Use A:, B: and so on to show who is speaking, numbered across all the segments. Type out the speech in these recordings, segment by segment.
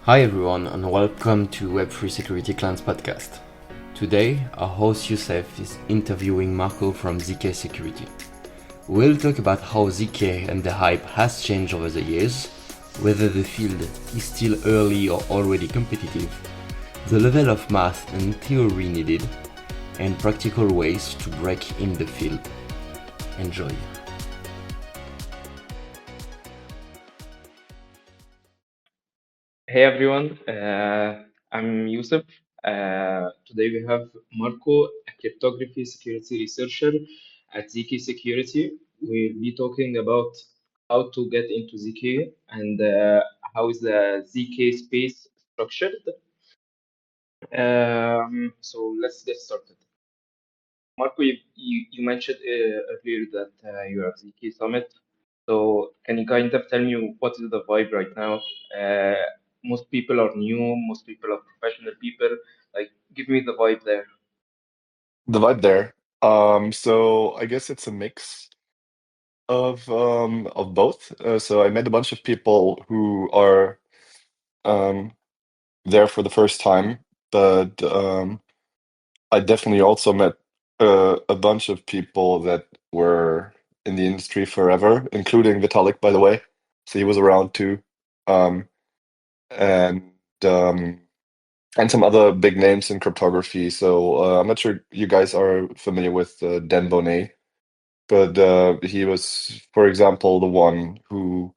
A: Hi everyone and welcome to Web3SecurityClan's podcast. Today, our host Youssef is interviewing Marco from zkSecurity. We'll talk about how zk and the hype has changed over the years, whether the field is still early or already competitive, the level of math and theory needed, and practical ways to break in the field. Enjoy.
B: Hey everyone, I'm Youssef. Today we have Marco, a cryptography security researcher at zkSecurity. We'll be talking about how to get into zk and how is the zk space structured. So let's get started. Marco, you mentioned earlier that you're at zk Summit. So can you kind of tell me what is the vibe right now? Uh, most people are new, most people are professional people. Like, give me the vibe there.
C: The vibe there. So I guess it's a mix of both. So I met a bunch of people who are um there for the first time, but I definitely also met a bunch of people that were in the industry forever, including Vitalik, by the way. So he was around too. Um, and um, and some other big names in cryptography. So I'm not sure you guys are familiar with Dan Boneh. But he was, for example, the one who,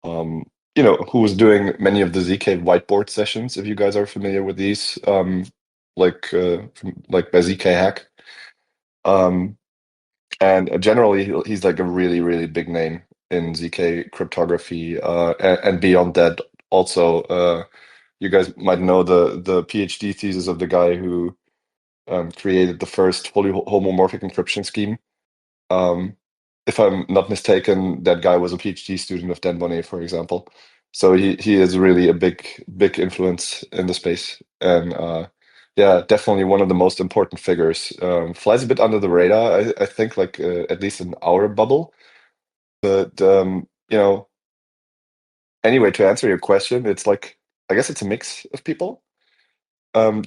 C: um, who was doing many of the ZK whiteboard sessions. If you guys are familiar with these, like by ZK Hack, um, and generally he's like a really, really big name in ZK cryptography, and beyond that, also, you guys might know the PhD thesis of the guy who created the first fully homomorphic encryption scheme. Um, if I'm not mistaken, that guy was a PhD student of Dan Boneh, for example. So he is really a big influence in the space, and yeah, definitely one of the most important figures. Flies a bit under the radar, I think, like at least in our bubble. But anyway, to answer your question, it's like I guess it's a mix of people.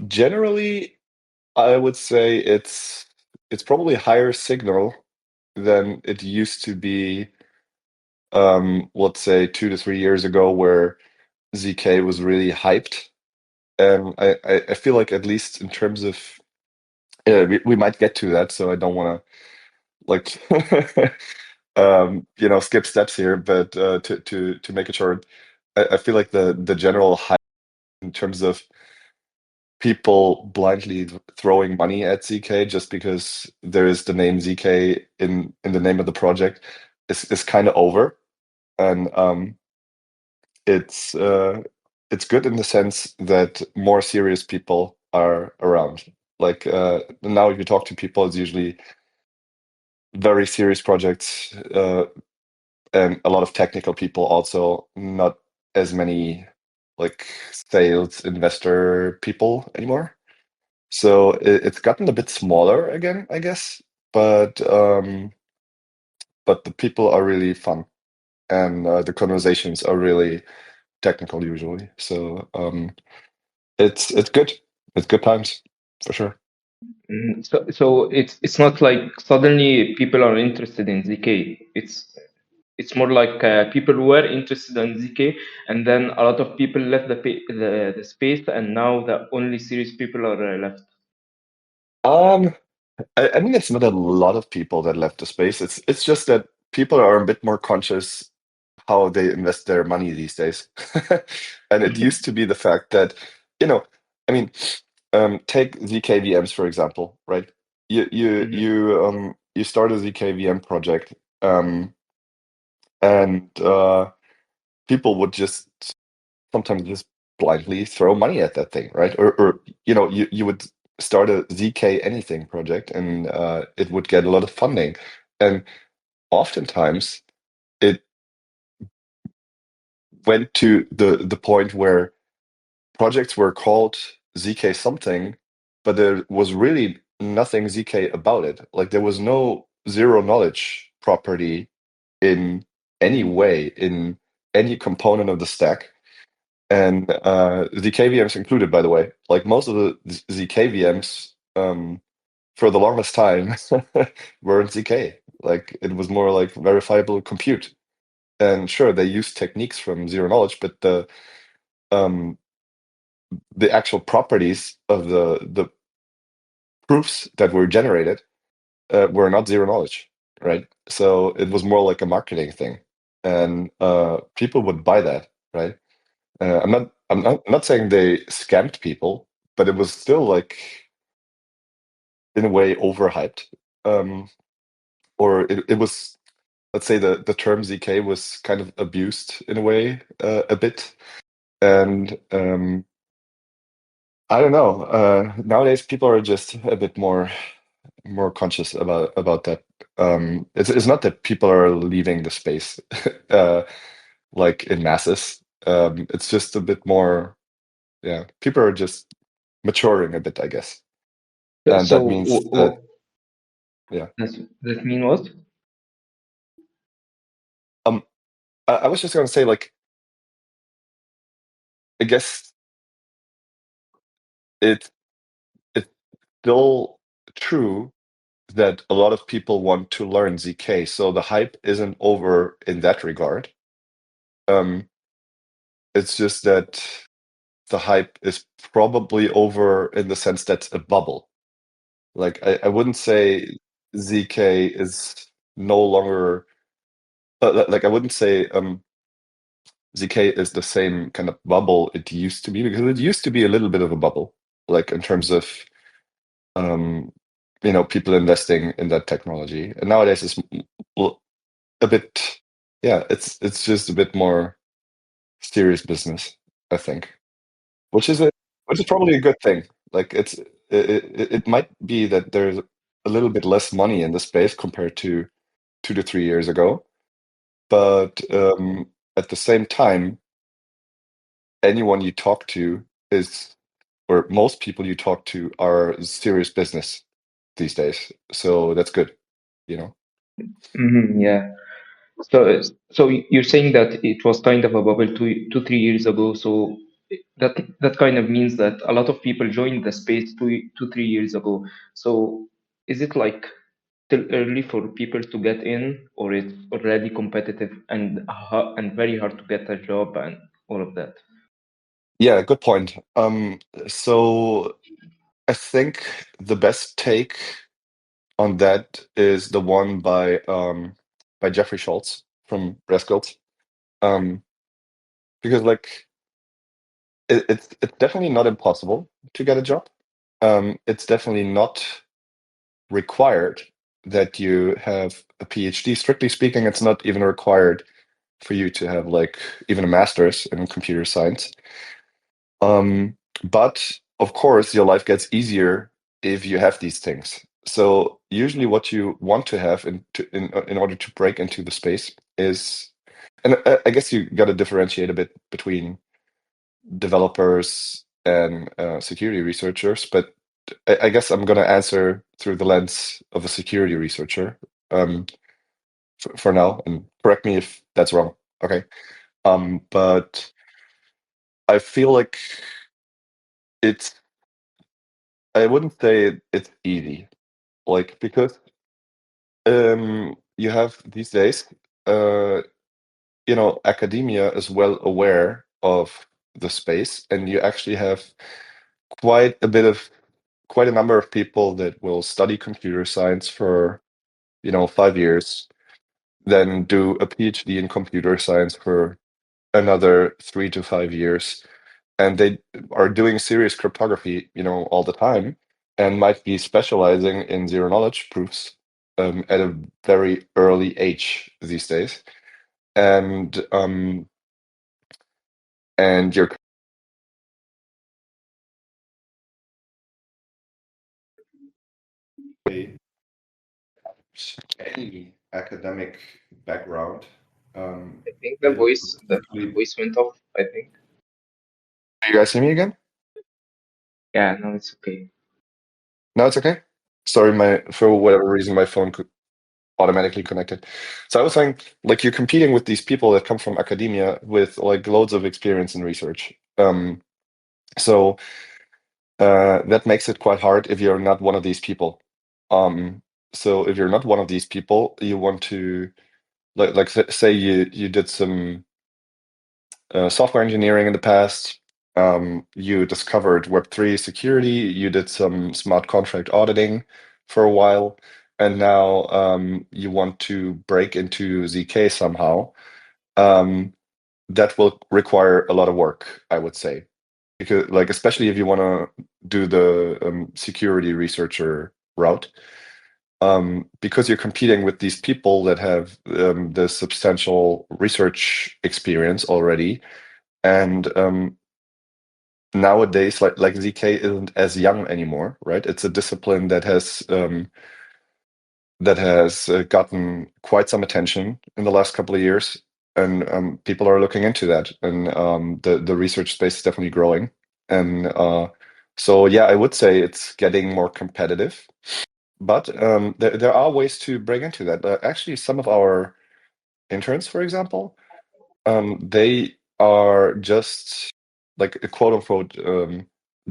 C: Generally, I would say it's probably higher signal than it used to be, let's say 2 to 3 years ago, where ZK was really hyped. And I feel like at least in terms of we might get to that, so I don't want to like skip steps here, but to make it short, I feel like the general hype in terms of people blindly throwing money at ZK just because there is the name ZK in the name of the project is kind of over. And it's uh, it's good in the sense that more serious people are around. Like now, if you talk to people, it's usually very serious projects, and a lot of technical people also, not as many like sales investor people anymore. So it's gotten a bit smaller again, I guess. But the people are really fun, and the conversations are really technical usually. So it's good. It's good times for sure.
B: So it's not like suddenly people are interested in zk. It's more like people were interested in zk, and then a lot of people left the space, and now the only serious people are left.
C: Um, I mean, it's not a lot of people that left the space. It's just that people are a bit more conscious how they invest their money these days. And it used to be the fact that, you know, I mean, take zkVMs for example, right? You start a zkVM project, and people would just sometimes just blindly throw money at that thing, right? Or you would start a ZK anything project, and it would get a lot of funding, and oftentimes it went to the point where projects were called ZK something, but there was really nothing ZK about it. Like there was no zero knowledge property in any way in any component of the stack. and zk VMs included, by the way. Like most of the zk VMs, for the longest time, were in zk. Like it was more like verifiable compute. And sure, they used techniques from zero knowledge, but um, the actual properties of the proofs that were generated were not zero knowledge, right? So it was more like a marketing thing, and people would buy that, right? I'm not saying they scammed people, but it was still like in a way overhyped, um, or it was. Let's say the term zk was kind of abused in a way, a bit, and I don't know. Nowadays, people are just a bit more conscious about that. It's not that people are leaving the space uh, like in masses. It's just a bit more. Yeah, people are just maturing a bit, I guess, and
B: So
C: that means that yeah.
B: that mean what?
C: Um, I was just gonna say, like, I guess it's still true that a lot of people want to learn zk, so the hype isn't over in that regard. Um, it's just that the hype is probably over in the sense that's a bubble. Like I wouldn't say zk is no longer like I wouldn't say zk is the same kind of bubble it used to be, because it used to be a little bit of a bubble, like in terms of um, people investing in that technology, and nowadays it's a bit, yeah, it's just a bit more serious business, I think, which is a which is probably a good thing. Like it might be that there's a little bit less money in the space compared to 2 to 3 years ago, but at the same time, anyone you talk to is, or most people you talk to are serious business these days. So that's good, you know.
B: Yeah. So you're saying that it was kind of a bubble 3 years ago. So that kind of means that a lot of people joined the space 3 years ago. So is it like still early for people to get in, or it's already competitive and very hard to get a job and all of that?
C: Yeah, good point. So I think the best take on that is the one by Jeffrey Schultz from Rescott. Um, because like it's definitely not impossible to get a job. It's definitely not required that you have a PhD. Strictly speaking, it's not even required for you to have like even a master's in computer science. But of course, your life gets easier if you have these things. So usually, what you want to have in order to break into the space is, and I guess you got to differentiate a bit between developers and security researchers. But I guess I'm going to answer through the lens of a security researcher, um, for now, and correct me if that's wrong. Okay. But I feel like it's I wouldn't say it's easy, like, because you have these days, uh, academia is well aware of the space, and you actually have quite a bit of quite a number of people that will study computer science for 5 years, then do a PhD in computer science for another 3 to 5 years, and they are doing serious cryptography, all the time, and might be specializing in zero knowledge proofs at a very early age these days. And you're any academic background,
B: I think the
C: it
B: voice the, the
C: simply.
B: voice went off, I think.
C: Do you guys see me again?
B: Yeah, no, it's okay.
C: No, it's okay. Sorry, my for whatever reason my phone could. automatically connected. So I was saying, like, you're competing with these people that come from academia with like loads of experience in research. So that makes it quite hard if you're not one of these people. So if you're not one of these people, you want to say you did some software engineering in the past. You discovered Web3 security. You did some smart contract auditing for a while, and now you want to break into zk somehow. That will require a lot of work, I would say, because like especially if you want to do the security researcher route, because you're competing with these people that have the substantial research experience already, and nowadays like zk isn't as young anymore, right? It's a discipline that has gotten quite some attention in the last couple of years, and people are looking into that, and the research space is definitely growing. And so yeah, I would say it's getting more competitive, but there are ways to break into that. Actually, some of our interns, for example, they are just like quote unquote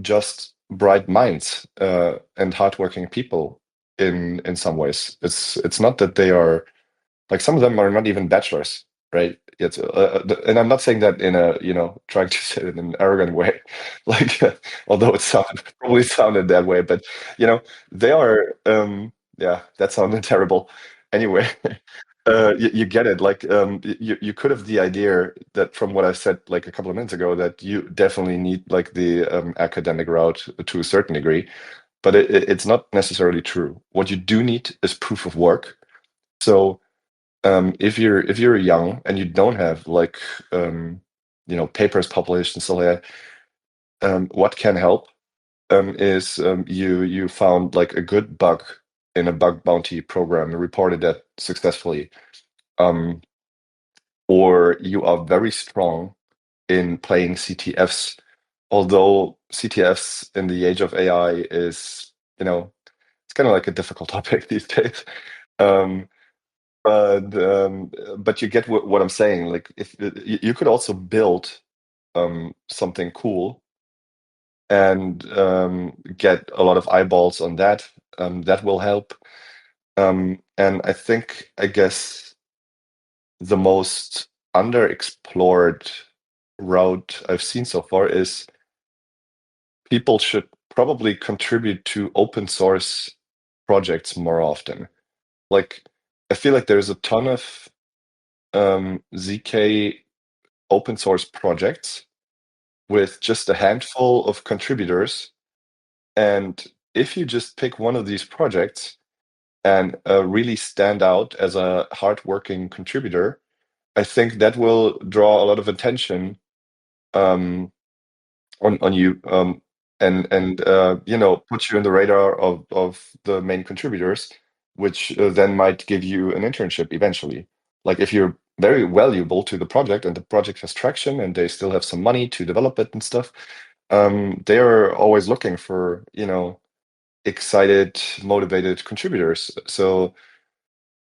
C: just bright minds and hardworking people in some ways. It's not that they are like, some of them are not even bachelors, right? It's and I'm not saying that in a, trying to say it in an arrogant way, like although probably sounded that way, but they are yeah, that sounded terrible. Anyway, you get it. Like you could have the idea that from what I said like a couple of minutes ago, that you definitely need like the academic route to a certain degree, but it's not necessarily true. What you do need is proof of work. So if you're young and you don't have like papers published and stuff like that, what can help is you found like a good bug in a bug bounty program and reported that successfully, um, or you are very strong in playing CTFs. Although CTFs in the age of AI is, it's kind of like a difficult topic these days. Um, but you get what I'm saying. Like, if you could also build something cool and get a lot of eyeballs on that, that will help. And I guess the most underexplored route I've seen so far is people should probably contribute to open source projects more often. Like, I feel like there's a ton of zk open source projects with just a handful of contributors. And if you just pick one of these projects and really stand out as a hardworking contributor, I think that will draw a lot of attention on you, and put you in the radar of the main contributors, which then might give you an internship eventually. Like, if you're very valuable to the project and the project has traction and they still have some money to develop it and stuff, they are always looking for excited, motivated contributors. So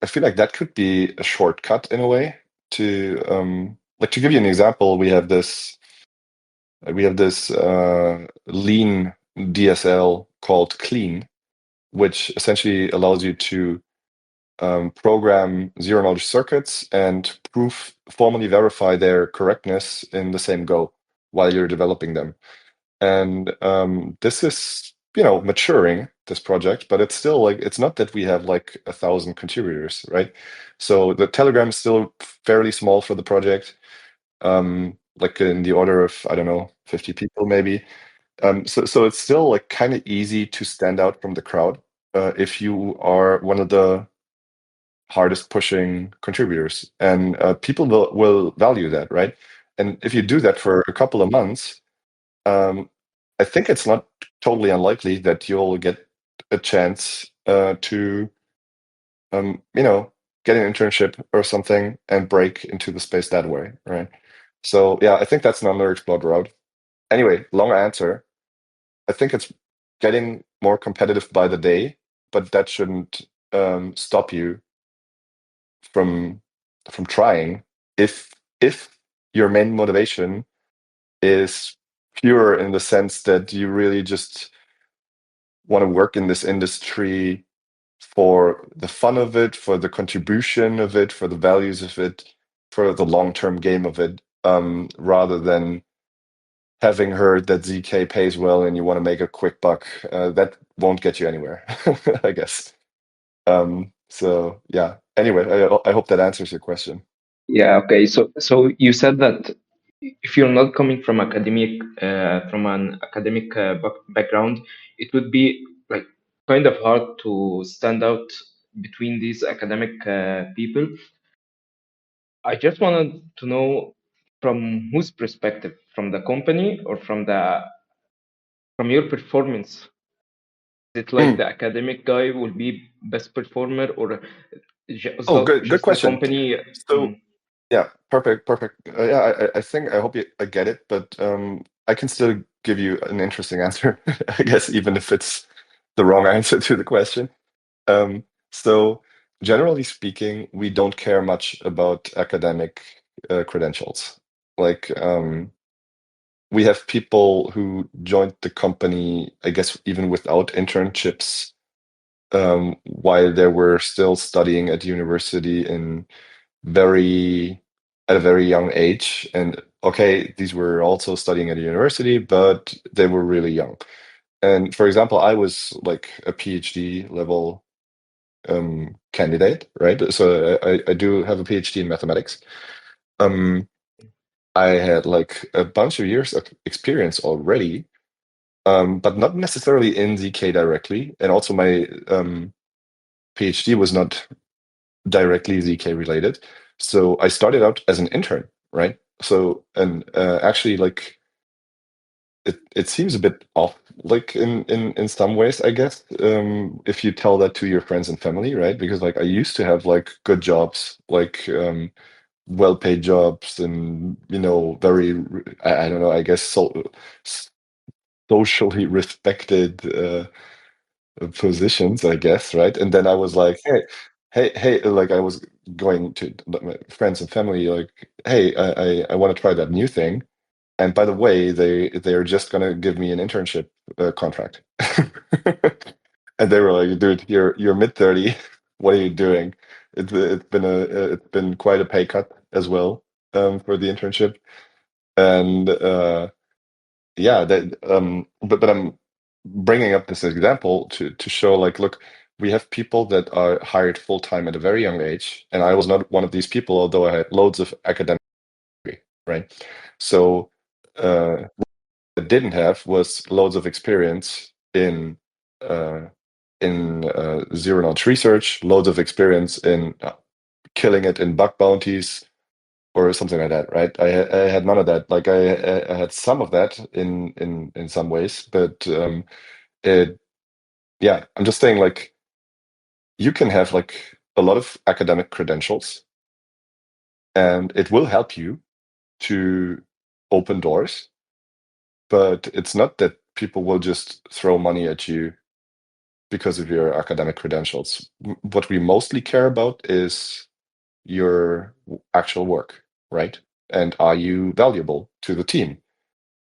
C: I feel like that could be a shortcut in a way to like, to give you an example, we have this lean DSL called Clean, which essentially allows you to program zero knowledge circuits and formally verify their correctness in the same go while you're developing them. And this is, maturing, this project, but it's still like, it's not that we have like 1,000 contributors, right? So the Telegram is still fairly small for the project, like in the order of, I don't know, 50 people maybe. So it's still like kind of easy to stand out from the crowd if you are one of the hardest pushing contributors, and people will value that, right? And if you do that for a couple of months, I think it's not totally unlikely that you'll get a chance to get an internship or something and break into the space that way, right? So yeah, I think that's an underexplored route. Anyway, long answer. I think it's getting more competitive by the day, but that shouldn't stop you from trying if your main motivation is pure in the sense that you really just want to work in this industry for the fun of it, for the contribution of it, for the values of it, for the long-term game of it, rather than having heard that zk pays well and you want to make a quick buck. That won't get you anywhere, I guess. So yeah. Anyway, I hope that answers your question.
B: Yeah, okay. So you said that if you're not coming from from an academic background, it would be like kind of hard to stand out between these academic people. I just wanted to know from whose perspective, from the company or from your performance. Is it like
C: Mm.
B: the academic guy will be best performer, or
C: Oh, good
B: just the
C: question.
B: company?
C: So yeah, perfect. Yeah, I hope I get it, but I can still give you an interesting answer, I guess, even if it's the wrong answer to the question. So generally speaking, we don't care much about academic credentials. Like, we have people who joined the company, I guess, even without internships, while they were still studying at university very at a very young age. And okay, these were also studying at a university, but they were really young. And for example, I was like a PhD level candidate, right? So I do have a PhD in mathematics. I had like a bunch of years of experience already, but not necessarily in zk directly. And also my PhD was not directly zk related. So I started out as an intern, right? So, and actually, like, it seems a bit off, like in some ways, I guess, if you tell that to your friends and family, right? Because like I used to have like good jobs, like well-paid jobs, and very, I don't know, I guess socially respected positions, I guess, right? And then I was like, hey, like I was going to my friends and family, like, hey, I want to try that new thing. And by the way, they're just gonna give me an internship contract. And they were like, dude, you're mid-30. What are you doing? It's been quite a pay cut as well, for the internship. And yeah, but I'm bringing up this example to show, like, look, we have people that are hired full time at a very young age, and I was not one of these people, although I had loads of academic degree, right? So what I didn't have was loads of experience uh, in zero knowledge research, loads of experience in killing it in bug bounties or something like that, right? I had none of that. Like I had some of that in some ways, but it yeah, I'm just saying, like, you can have like a lot of academic credentials, and it will help you to open doors, but it's not that people will just throw money at you because of your academic credentials. What we mostly care about is your actual work, right? And are you valuable to the team?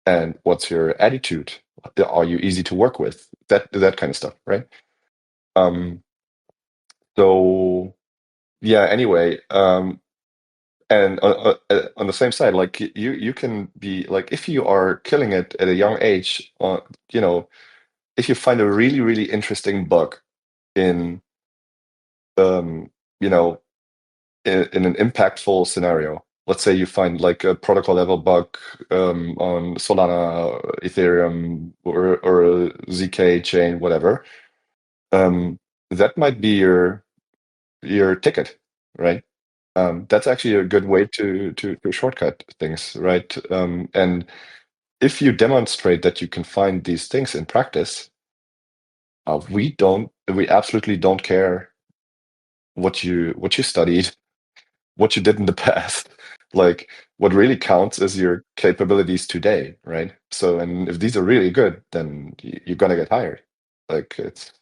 C: And what's your attitude? Are you easy to work with? That kind of stuff, right? Um, so yeah. Anyway, and on the same side, like you can be like, if you are killing it at a young age, you know, if you find a really interesting bug in you know in an impactful scenario. Let's say you find like a protocol level bug on Solana, Ethereum, or a zk chain, whatever. That might be your ticket, right? That's actually a good way to shortcut things, right? And if you demonstrate that you can find these things in practice, we absolutely don't care what you studied, what you did in the past. Like, what really counts is your capabilities today, right? So, and if these are really good, then you're gonna get hired. Like, it's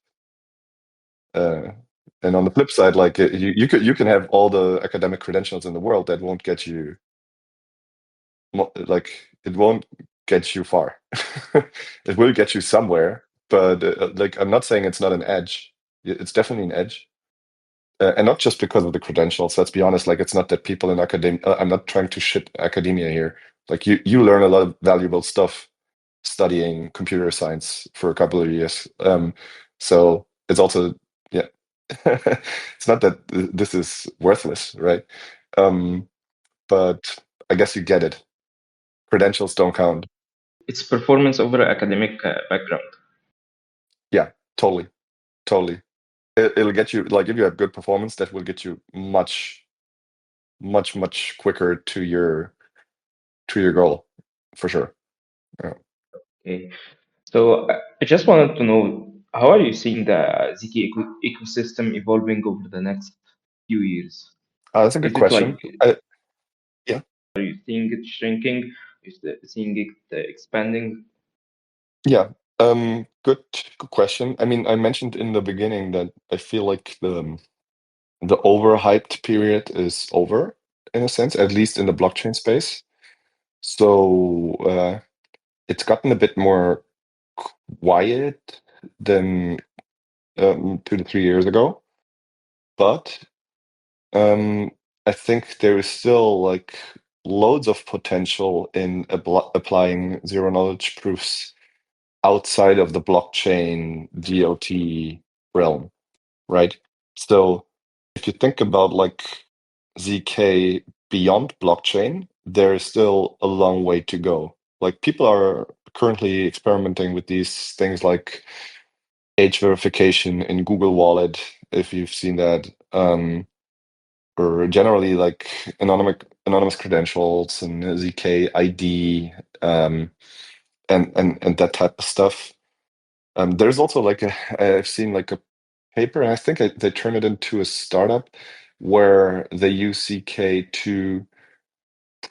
C: uh And on the flip side, like you can have all the academic credentials in the world that won't get you like it won't get you far. It will get you somewhere, but like I'm not saying it's not an edge. It's definitely an edge. And not just because of the credentials. Let's be honest. Like, it's not that people in academia. I'm not trying to shit academia here. Like, you learn a lot of valuable stuff studying computer science for a couple of years. So it's also, yeah, it's not that this is worthless, right? But I guess you get it. Credentials don't count.
B: It's performance over academic background.
C: Yeah, totally, totally. It'll get you, like, if you have good performance, that will get you much, much, much quicker to your goal, for sure. Yeah.
B: Okay. So I just wanted to know, how are you seeing the ZK ecosystem evolving over the next few years?
C: That's a good
B: Is it like,
C: question. Yeah,
B: are you seeing it shrinking? Is the seeing it expanding?
C: yeah. Good question. I mean, I mentioned in the beginning that I feel like the overhyped period is over, in a sense, at least in the blockchain space. So it's gotten a bit more quiet than 2 to 3 years ago, but um, I think there is still like loads of potential in applying zero knowledge proofs outside of the blockchain DOT realm, right? So if you think about like ZK beyond blockchain, there is still a long way to go. Like, people are currently experimenting with these things like age verification in Google Wallet, if you've seen that, or generally like anonymous credentials and ZK ID, and that type of stuff. There's also like I've seen like a paper, and I think they turn it into a startup where they use ZK to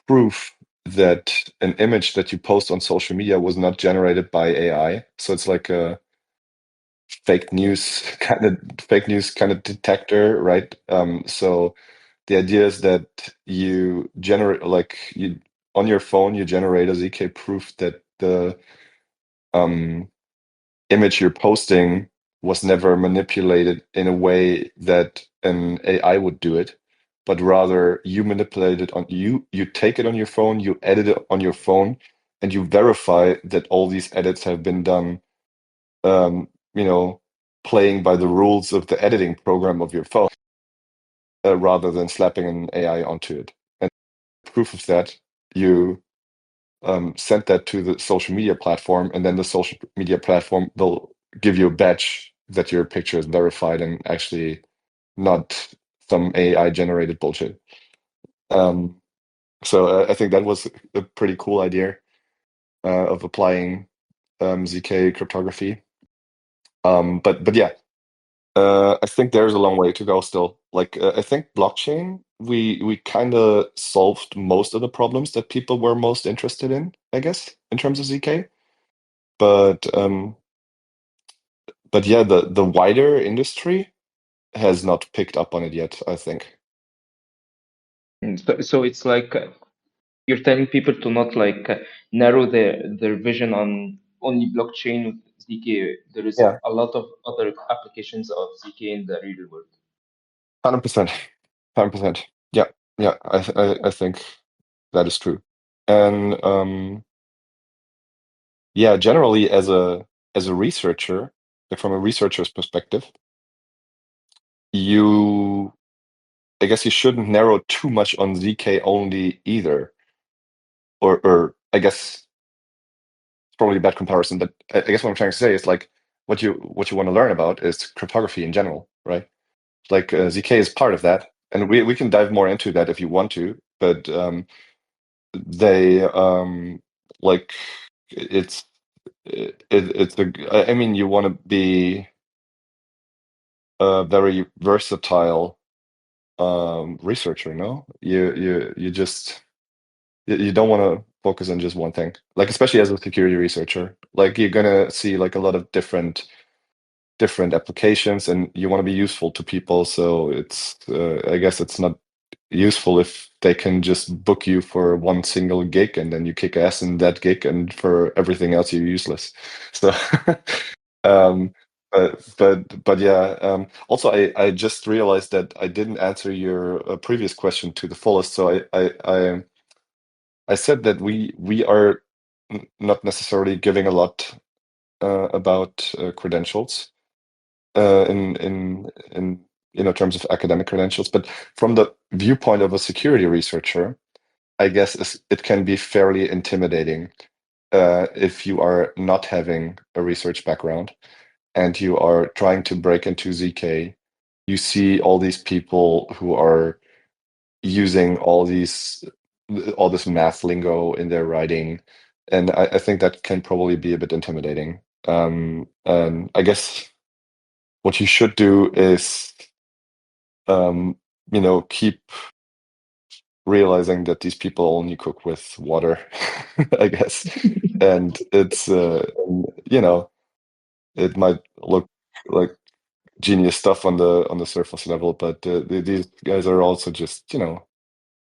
C: prove that an image that you post on social media was not generated by AI. So it's like a fake news kind of detector, right? So the idea is that you generate, like, you on your phone you generate a ZK proof that the um image you're posting was never manipulated in a way that an AI would do it, but rather you manipulate it on you take it on your phone, you edit it on your phone, and you verify that all these edits have been done, um, you know, playing by the rules of the editing program of your phone, rather than slapping an AI onto it. And proof of that, you send that to the social media platform, and then the social media platform will give you a badge that your picture is verified and actually not some AI generated bullshit. Um, so I think that was a pretty cool idea of applying ZK cryptography. But yeah, I think there's a long way to go still. Like, I think blockchain, we kind of solved most of the problems that people were most interested in, I guess, in terms of ZK. But yeah, the wider industry has not picked up on it yet, I think.
B: So it's like you're telling people to not like narrow their vision on only blockchain with ZK. There is
C: Yeah,
B: a lot of other applications of ZK in the real world.
C: 100%. 100%. Yeah, yeah, I think that is true. And yeah, generally as a researcher, like from a researcher's perspective, you I guess you shouldn't narrow too much on ZK only either. Or I guess it's probably a bad comparison, but I guess what I'm trying to say is like what you want to learn about is cryptography in general, right? Like, zk is part of that, and we can dive more into that if you want to, but they like it's I mean, you want to be a very versatile researcher, no? You just you don't want to focus on just one thing, like especially as a security researcher, like you're gonna see like a lot of different different applications, and you want to be useful to people. So it's I guess it's not useful if they can just book you for one single gig and then you kick ass in that gig, and for everything else you're useless. So um but yeah, also I just realized that I didn't answer your previous question to the fullest. So I said that we are not necessarily giving a lot about credentials in terms of academic credentials, but from the viewpoint of a security researcher, I guess it can be fairly intimidating if you are not having a research background and you are trying to break into zk. You see all these people who are using all this math lingo in their writing, and I think that can probably be a bit intimidating. And I guess what you should do is keep realizing that these people only cook with water, I guess. And it's it might look like genius stuff on the surface level, but these guys are also just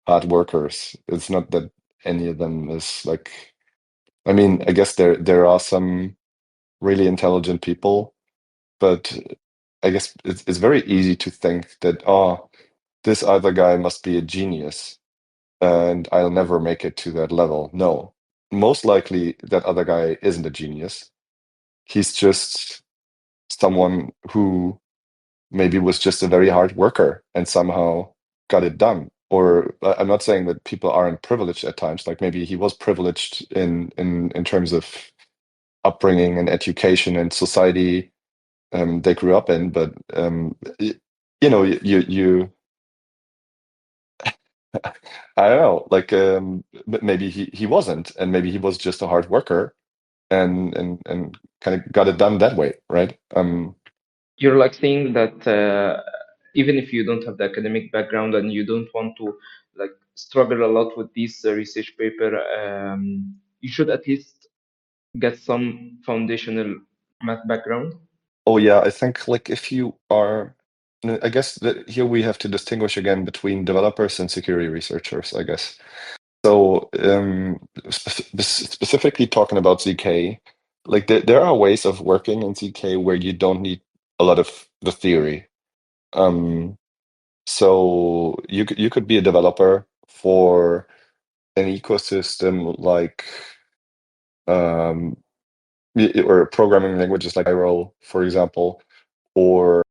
C: hard workers. It's not that any of them is like, I mean, I guess there are some really intelligent people, but I guess it's very easy to think that, oh, this other guy must be a genius and I'll never make it to that level. No, most likely that other guy isn't a genius. He's just someone who maybe was just a very hard worker and somehow got it done. Or I'm not saying that people aren't privileged at times. Like maybe he was privileged in terms of upbringing and education and society they grew up in, but you I don't know, like maybe he wasn't, and maybe he was just a hard worker and kind of got it done that way, right?
B: You're like saying that even if you don't have the academic background and you don't want to like struggle a lot with these research paper, you should at least get some foundational math background.
C: Oh yeah, I think like if you are, I guess that here we have to distinguish again between developers and security researchers, I guess. So specifically talking about zk, like there are ways of working in zk where you don't need a lot of the theory. So you could be a developer for an ecosystem like um, or programming languages like Pyro, for example, or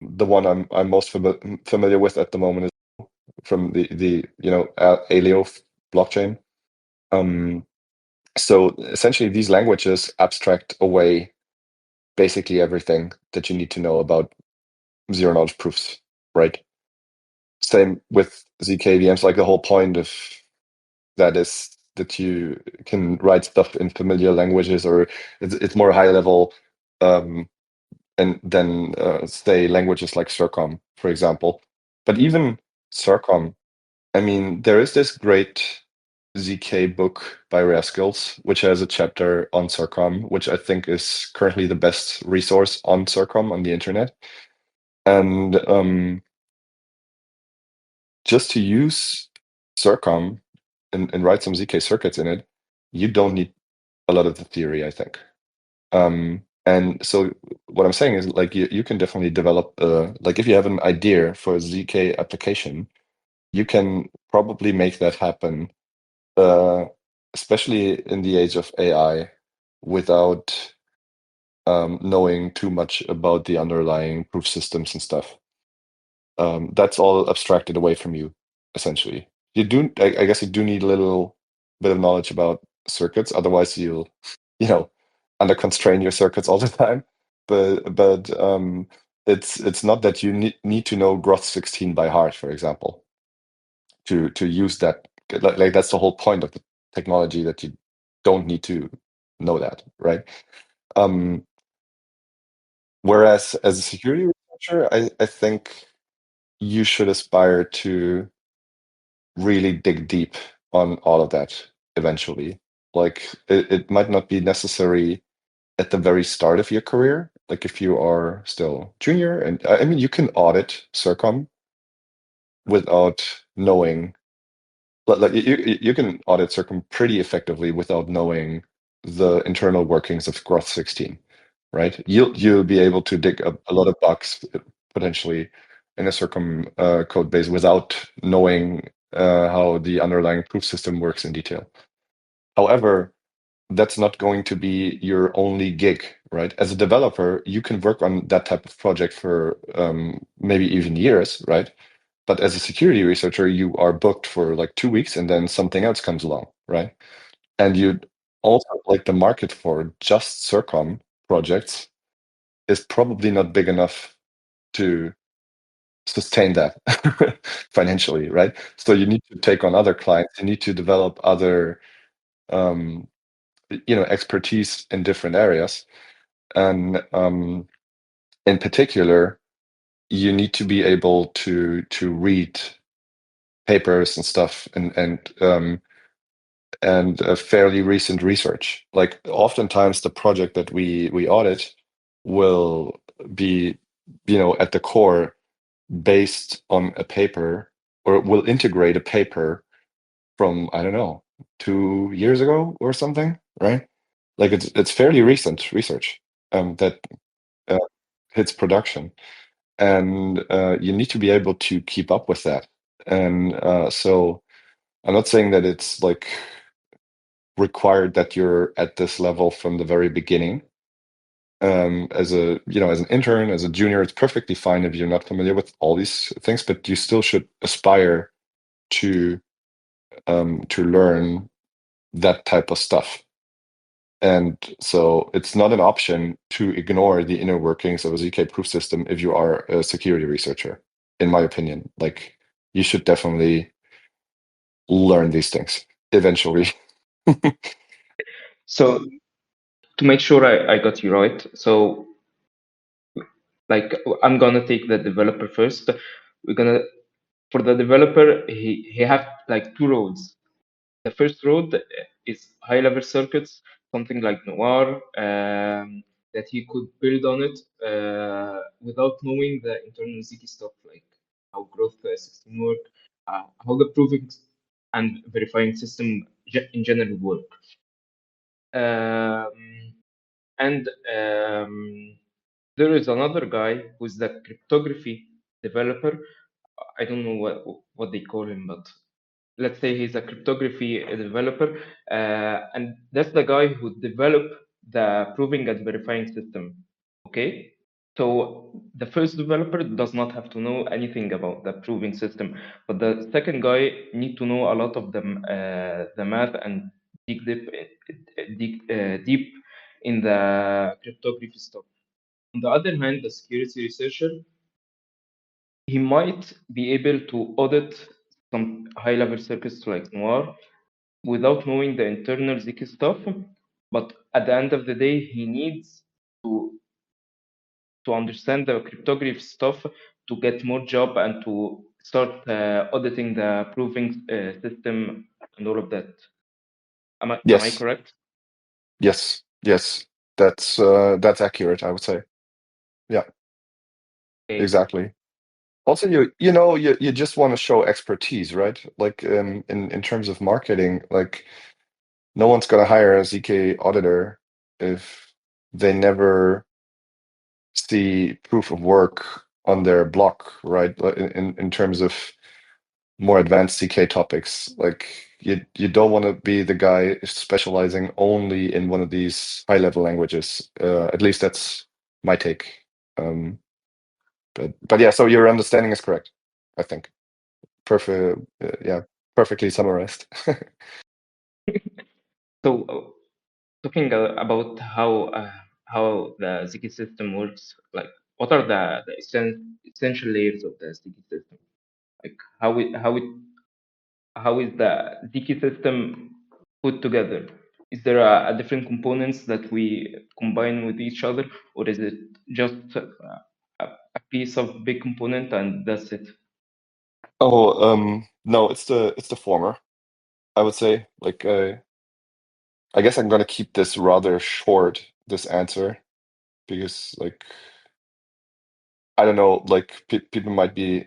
C: the one I'm most familiar with at the moment is from the Aleo blockchain. So essentially, these languages abstract away basically everything that you need to know about zero knowledge proofs, right? Same with zkVMs. Like the whole point of that is that you can write stuff in familiar languages, or it's more high level, and then say languages like CIRCOM, for example. But even CIRCOM, I mean, there is this great ZK book by Raskills, which has a chapter on CIRCOM, which I think is currently the best resource on CIRCOM on the internet. And just to use CIRCOM and write some ZK circuits in it, you don't need a lot of the theory, I think. And so what I'm saying is like you can definitely develop like if you have an idea for a ZK application, you can probably make that happen, uh, especially in the age of AI, without knowing too much about the underlying proof systems and stuff. That's all abstracted away from you, essentially. You do, I guess, you do need a little bit of knowledge about circuits, otherwise you'll, you know, under constrain your circuits all the time. But it's not that you need to know Groth 16 by heart, for example, to use that. Like that's the whole point of the technology, that you don't need to know that, right? Um, Whereas as a security researcher, I think you should aspire to really dig deep on all of that eventually. Like it might not be necessary at the very start of your career, like if you are still junior, and I mean, you can audit Circom without knowing, like you can audit Circum pretty effectively without knowing the internal workings of Groth 16, right? You'll be able to dig up a lot of bugs potentially in a Circum code base without knowing how the underlying proof system works in detail. However, that's not going to be your only gig, right? As a developer, you can work on that type of project for maybe even years, right? But as a security researcher, you are booked for like 2 weeks and then something else comes along, right? And you also, like, the market for just Circom projects is probably not big enough to sustain that financially, right? So you need to take on other clients, you need to develop other um, expertise in different areas. And in particular, you need to be able to read papers and stuff and fairly recent research. Like oftentimes the project that we audit will be, at the core based on a paper, or will integrate a paper from, I don't know, 2 years ago or something, right? Like it's fairly recent research that uh, hits production, and you need to be able to keep up with that. And so I'm not saying that it's like required that you're at this level from the very beginning. As an intern, as a junior, it's perfectly fine if you're not familiar with all these things, but you still should aspire to learn that type of stuff. And so it's not an option to ignore the inner workings of a ZK proof system if you are a security researcher, in my opinion. Like, you should definitely learn these things eventually.
B: So to make sure I got you right, so like I'm gonna take the developer first. We're gonna For the developer, he have like two roads. The first road is high level circuits, something like Noir, that he could build on it without knowing the internal ZK stuff, like how growth 16 work, how the proving and verifying system in general work. And there is another guy who's the cryptography developer. I don't know what they call him, but let's say he's a cryptography developer, and that's the guy who developed the proving and verifying system. Okay, so the first developer does not have to know anything about the proving system, but the second guy need to know a lot of the math and deep in the cryptography stuff. On the other hand, the security researcher, he might be able to audit some high-level circuits like Noir without knowing the internal ZK stuff. But at the end of the day, he needs to understand the cryptography stuff to get more job and to start auditing the proving system and all of that. Am I
C: Yes,
B: correct?
C: yes, yes. That's accurate, I would say. Yeah,
B: Okay.
C: exactly. Also, you just want to show expertise, right? Like, in terms of marketing, like, no one's gonna hire a ZK auditor if they never see proof of work on their block, right? Like, in terms of more advanced ZK topics, like, you don't want to be the guy specializing only in one of these high-level languages. At least that's my take. Um, but yeah, so your understanding is correct, I think. Perfect. Yeah, perfectly summarized.
B: So talking about how the ZK system works, like what are the essential layers of the ZK system? Like how is the ZK system put together? Is there a different components that we combine with each other, or is it just a piece of big component and that's it?
C: Oh, no, it's the former, I would say. Like, I guess I'm gonna keep this rather short this answer because, like, I don't know, like people might be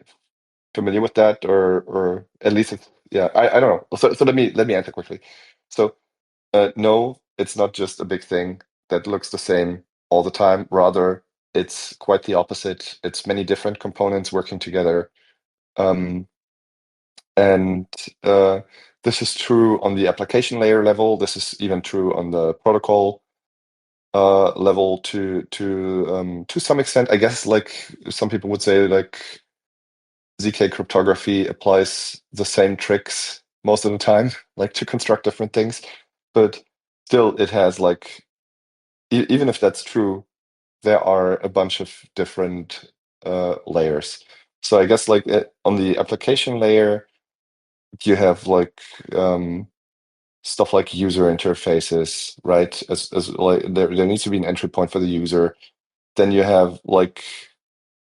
C: familiar with that, or at least it's, yeah, I don't know. So let me answer quickly. So no, it's not just a big thing that looks the same all the time. Rather, it's quite the opposite. It's many different components working together. And this is true on the application layer level. This is even true on the protocol level to some extent. I guess, like some people would say, like zk cryptography applies the same tricks most of the time, like to construct different things. But still, it has, like, even if that's true, there are a bunch of different layers. So I guess, like, on the application layer, you have, like, stuff like user interfaces, right? As like there needs to be an entry point for the user. Then you have, like,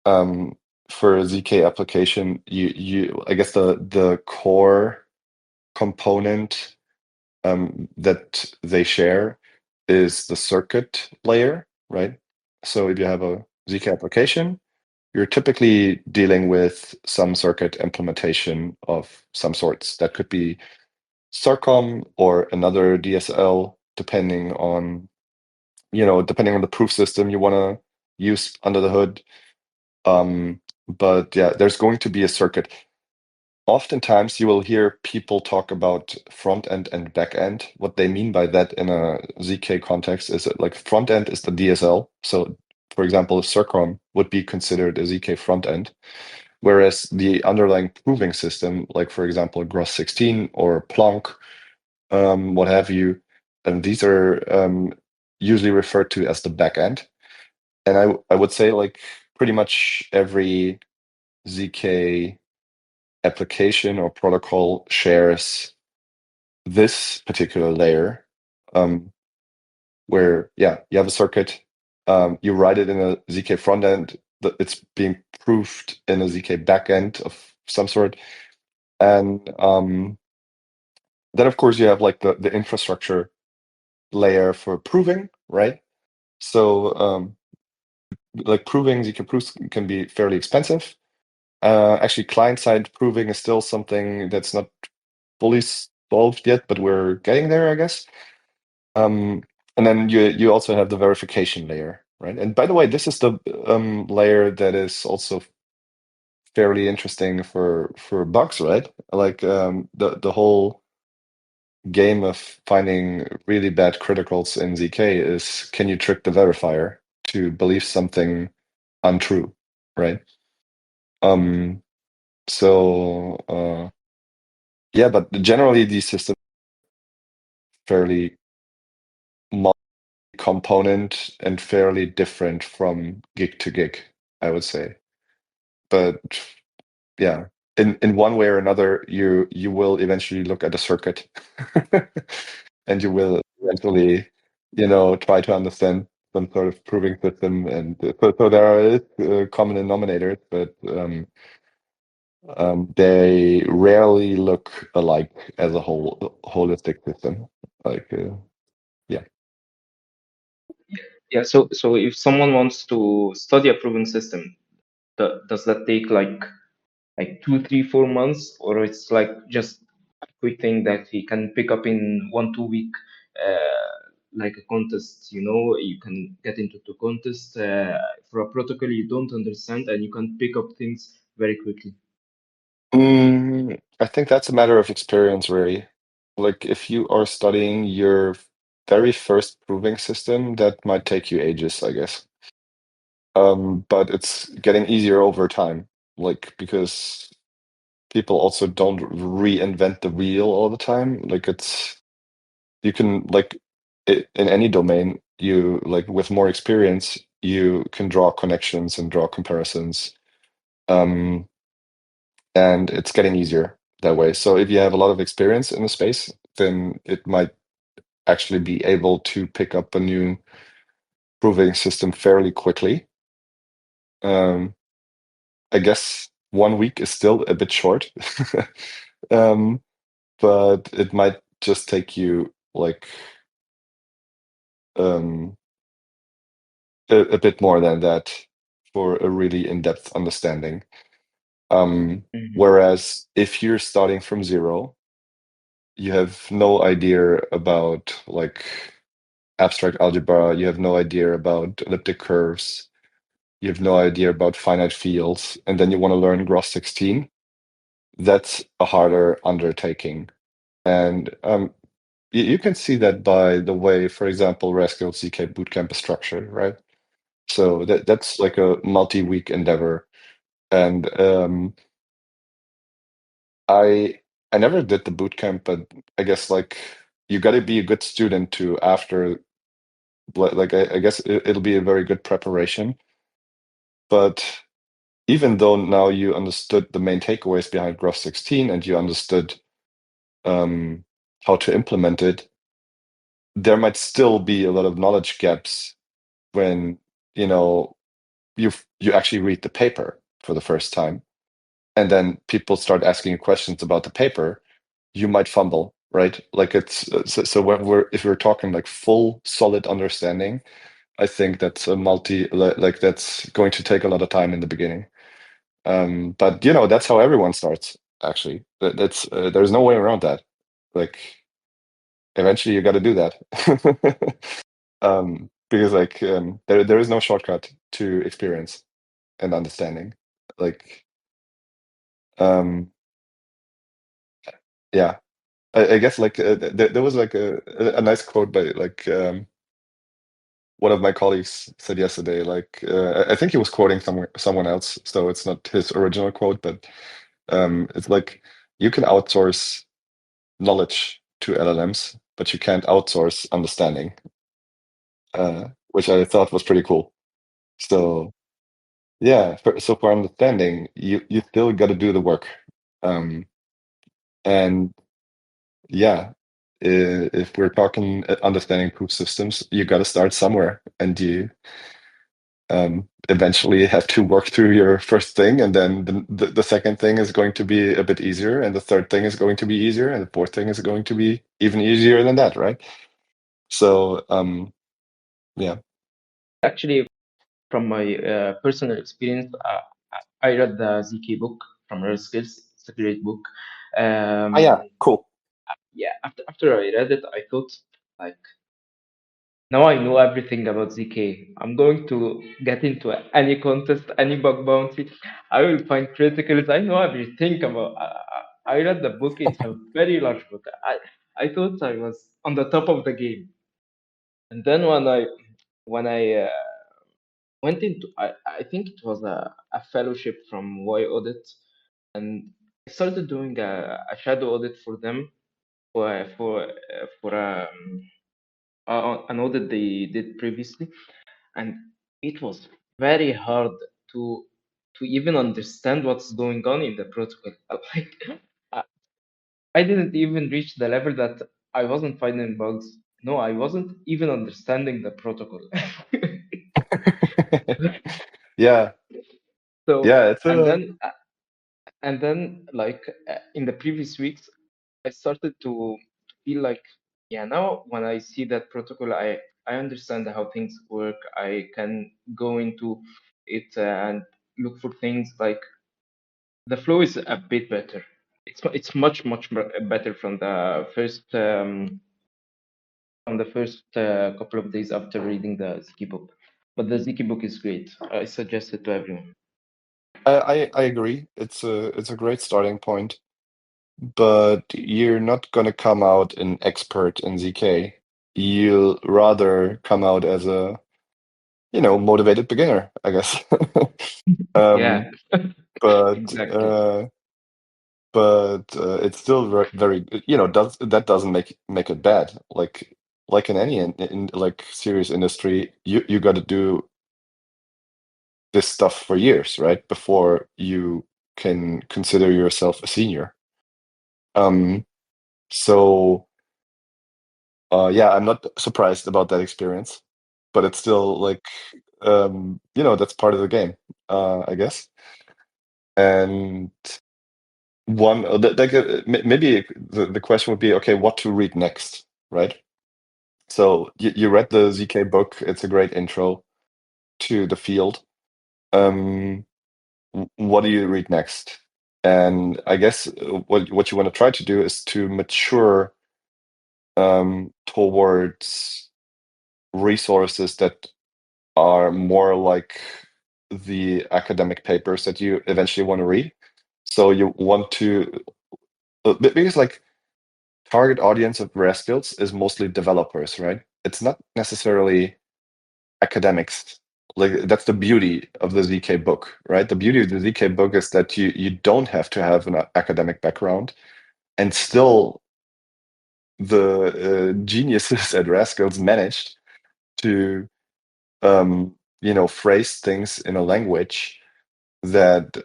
C: for a zk application, you I guess the core component that they share is the circuit layer, right? So if you have a zk application, you're typically dealing with some circuit implementation of some sorts. That could be SARCOM or another DSL, depending on the proof system you want to use under the hood. But yeah, there's going to be a circuit. Oftentimes, you will hear people talk about front end and back end. What they mean by that in a zk context is that, like, front end is the DSL. So, for example, SARCOM would be considered a zk front end, whereas the underlying proving system, like, for example, Gross16 or Plonk, what have you, and these are usually referred to as the back end. And I would say, like, pretty much every zk application or protocol shares this particular layer, where, yeah, you have a circuit, you write it in a zk front end, it's being proved in a zk back end of some sort, and then, of course, you have, like, the infrastructure layer for proving, right? So like, proving zk proofs can be fairly expensive. Actually, client-side proving is still something that's not fully solved yet, but we're getting there, I guess. And then you also have the verification layer, right? And by the way, this is the layer that is also fairly interesting for bugs, right? Like, the whole game of finding really bad criticals in zk is, can you trick the verifier to believe something untrue, right? So yeah, but generally these systems are fairly multi-component and fairly different from gig to gig, I would say. But yeah, in one way or another, you will eventually look at a circuit, and you will eventually, try to understand some sort of proving system, and so there is common denominators, but they rarely look alike as a whole holistic system. Like, yeah.
B: Yeah, so if someone wants to study a proven system, does that take like 2, 3, 4 months, or it's like just a quick thing that he can pick up in 1, 2 week, like a contest? You can get into the contest for a protocol you don't understand, and you can pick up things very quickly.
C: I think that's a matter of experience, really. Like, if you are studying your very first proving system, that might take you ages, I guess. But it's getting easier over time, like, because people also don't reinvent the wheel all the time. Like, you can, like, in any domain, you, like, with more experience, you can draw connections and draw comparisons. Um, and it's getting easier that way. So if you have a lot of experience in the space, then it might actually be able to pick up a new proving system fairly quickly. I guess 1 week is still a bit short, um, but it might just take you, like, a bit more than that for a really in-depth understanding. Whereas if you're starting from zero, you have no idea about like abstract algebra, you have no idea about elliptic curves, you have no idea about finite fields, and then you want to learn gross 16, that's a harder undertaking. And you can see that by the way, for example, Rascal ZK Bootcamp is structured, right? So that's like a multi-week endeavor. And I never did the bootcamp, but I guess like you got to be a good student to after like I guess it'll be a very good preparation. But even though now you understood the main takeaways behind Graph 16 and you understood how to implement it, there might still be a lot of knowledge gaps when you know you actually read the paper for the first time, and then people start asking you questions about the paper, you might fumble, right? Like it's so when if we're talking like full solid understanding, I think that's a like that's going to take a lot of time in the beginning. But you know, that's how everyone starts, actually. That's there's no way around that. Like eventually you got to do that. Because like there is no shortcut to experience and understanding. Like um yeah, I guess like there was like a nice quote by like one of my colleagues said yesterday. Like I think he was quoting someone else, so it's not his original quote, but it's like you can outsource knowledge to LLMs, but you can't outsource understanding, which I thought was pretty cool. So yeah, so for understanding, you still got to do the work, and yeah, if we're talking understanding proof systems, you got to start somewhere, and you eventually have to work through your first thing, and then the second thing is going to be a bit easier, and the third thing is going to be easier, and the fourth thing is going to be even easier than that, right? So yeah.
B: Actually, from my personal experience, I read the ZK book from Rare Skills. It's a great book.
C: Ah, yeah,
B: Um,
C: cool.
B: yeah, after I read it, I thought like now I know everything about ZK. I'm going to get into any contest, any bug bounty. I will find criticals. I know everything about. I read the book. It's a very large book. I thought I was on the top of the game, and then when I went into I think it was a fellowship from Y Audit, and I started doing a shadow audit for them for an audit they did previously, and it was very hard to to even understand what's going on in the protocol. Like I I didn't even reach the level that I wasn't finding bugs. No, I wasn't even understanding the protocol.
C: Yeah,
B: So
C: yeah, it's
B: and
C: a
B: then and then like in the previous weeks I started to feel like, yeah, now when I see that protocol, I understand how things work. I can go into it and look for things like the flow is a bit better. It's much better from the first couple of days after reading the Ziki book. But the Ziki book is great. I suggest it to everyone.
C: I agree. It's a great starting point, but you're not gonna come out an expert in ZK. You'll rather come out as a, motivated beginner, I guess.
B: Yeah,
C: Um, but
B: exactly.
C: it's still very, does that doesn't make it bad. Like in any in like serious industry, you got to do this stuff for years, right? Before you can consider yourself a senior. Um, so yeah, I'm not surprised about that experience, but it's still like that's part of the game, I guess. And one like maybe the question would be, okay, what to read next, right? So you read the ZK book, it's a great intro. to the field, what do you read next? And I guess what you want to try to do is to mature towards resources that are more like the academic papers that you eventually want to read. So you want to, because like target audience of Rare Skills is mostly developers, right? It's not necessarily academics. Like that's the beauty of the ZK book, right? The beauty of the ZK book is that you don't have to have an academic background, and still the geniuses at Rare Skills managed to phrase things in a language that